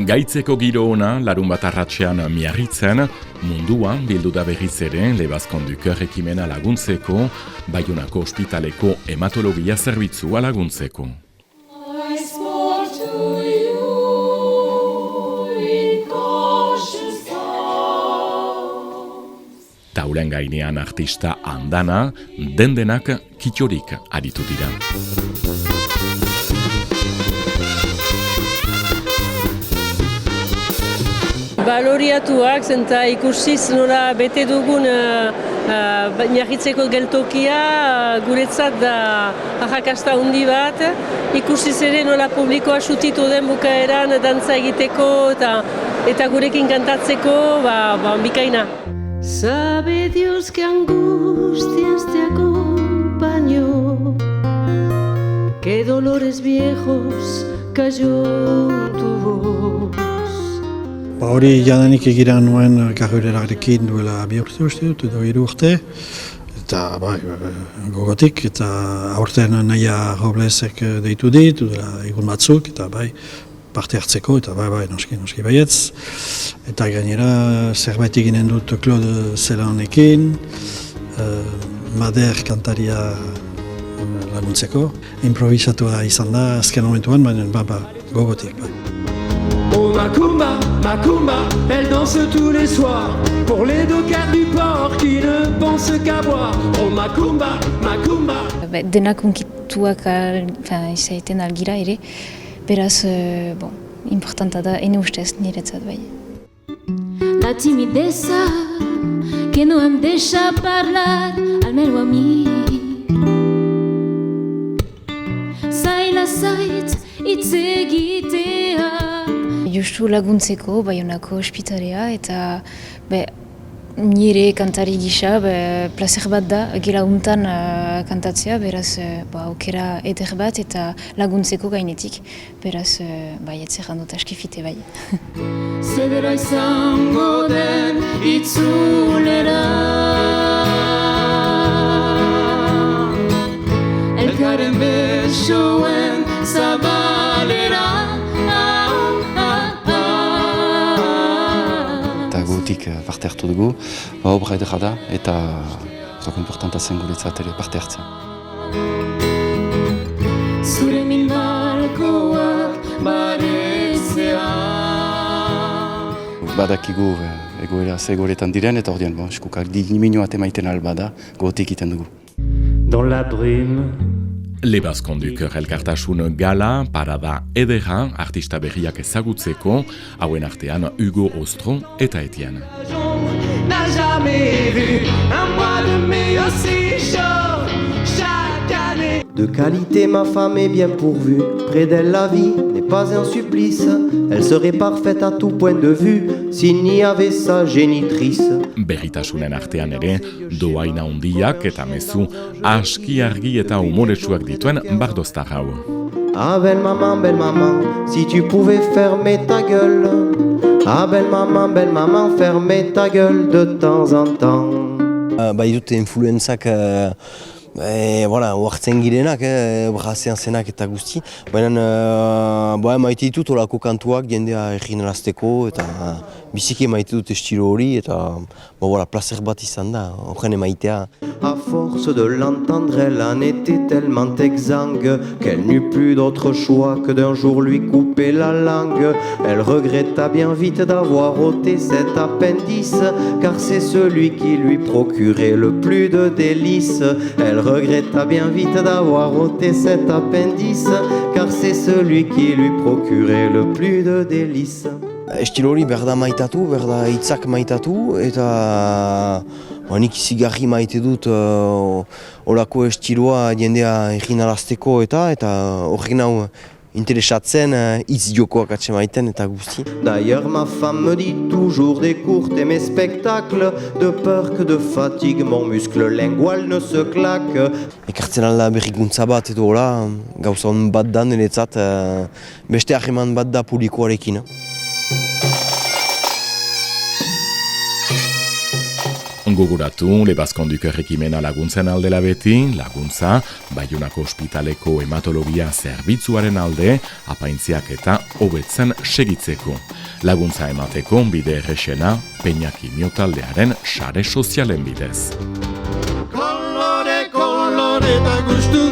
Gaitzeko giro ona, larun bat arratsean Miarritzen, munduan bildu da berriz ere Lebazkonduker ekimena laguntzeko, Baionako ospitaleko hematologia zerbitzua laguntzeko. Taulen gainean artista andana, dendenak kitxorik aritu dira. Baloriatuak, zenta ikusiz nola bete dugun Miarritzeko geltokia guretzat da arrakasta handi bat. Ikusiz ere nola publikoa sutitu den bukaeran dantza egiteko eta gurekin kantatzeko, bikaina. Sabe Dios que angustias te acompañó, que dolores viejos cayó tu voz. Hori jadanik egira nuen karrerararekin duela 2 urte uste dut, edo 3 urte. Eta gogotik, eta aurten Naia Roblesek deitu dit, duela egun batzuk, eta parte hartzeko, eta noski baietz. Eta gainera zerbait eginen dut Claude Zelanekin, Mader kantaria laguntzeko. Improvisatua izan da azken momentuan, baina gogotik. Oh Macumba, Macumba, elle danse tous les soirs pour les dockers du port qui ne pensent qu'à boire. Oh Macumba, Macumba. Denak unkituak izaiten algira ere, beraz, importanta da, ene ustez niretzat bai. La timideza que no me deja hablar, almeno a mí. Zaila zait hitz egitea. Justu laguntzeko Baionako ospitalea eta nire kantari gisa plazer bat da gela untan kantatzea, beraz aukera eder bat eta laguntzeko gainetik, beraz etzer dut askifite bai. Zedera izango den itzulera, elkaren besoen zabalera. Gutik parte hartu dugu, obra edera da eta importanta zen guretzat ere parte hartzea. Zure minbalkoak barezea. Badakigu egoeretan diren eta ordean, eskukak diminua emaiten albada, gotik iten dugu. Dans la brume. Lebazkonduker elkartasun gala, parada edera, artista berriak ezagutzeko, hauen artean Hugo Ostro eta Etienne. N'a jamais vu un mois de mai aussi chaud chaque année. De qualité, ma femme est bien pourvue. Près d'elle, la vie n'est pas un supplice. Elle serait parfaite à tout point de vue s'il n'y avait sa génitrice. Berritasunen artean ere, doaina handiak eta mezu aski argi eta umoretsuak dituen bardoztar hau. Ah belle maman, si tu pouvais fermer ta gueule. Ah belle maman, fermer ta gueule de temps en temps. Dute influenzak oartzen girenak, brazean zenak eta guzti. Baina maite ditut olako kantuak jendea eginarazteko eta biziki maite dut estilo hori eta placer bat izan da, horren maitea. À force de l'entendre, elle en était tellement exsangue qu'elle n'eut plus d'autre choix que d'un jour lui couper la langue. Elle regretta bien vite d'avoir ôté cet appendice, car c'est celui qui lui procurait le plus de délices. Elle regretta bien vite d'avoir ôté cet appendice, car c'est celui qui lui procurait le plus de délices. Estilo hori berda maitatu, berda hitzak maitatu eta nik zigarri maite dut olako estiloa jendea eginarazteko eta horrek nau interesatzen hitz jokoak atsemaiten eta guzti. D'ailleurs ma femme me dit toujours d'écourter mes spectacles, de peur que de fatigue mon muscle lingual ne se claque. Ekartzen alda berrikuntza bat edo hola, gauza hon bat da niretzat, beste harreman bat da publikoarekin. Gogoratu, Lebazkonduko errekimena laguntzen aldela beti, laguntza, Baionako ospitaleko hematologia zerbitzuaren alde, apaintziak eta hobetzen segitzeko. Laguntza emateko bide errexena, Peñakimio taldearen sare sozialen bidez. Kolore, kolore eta gustu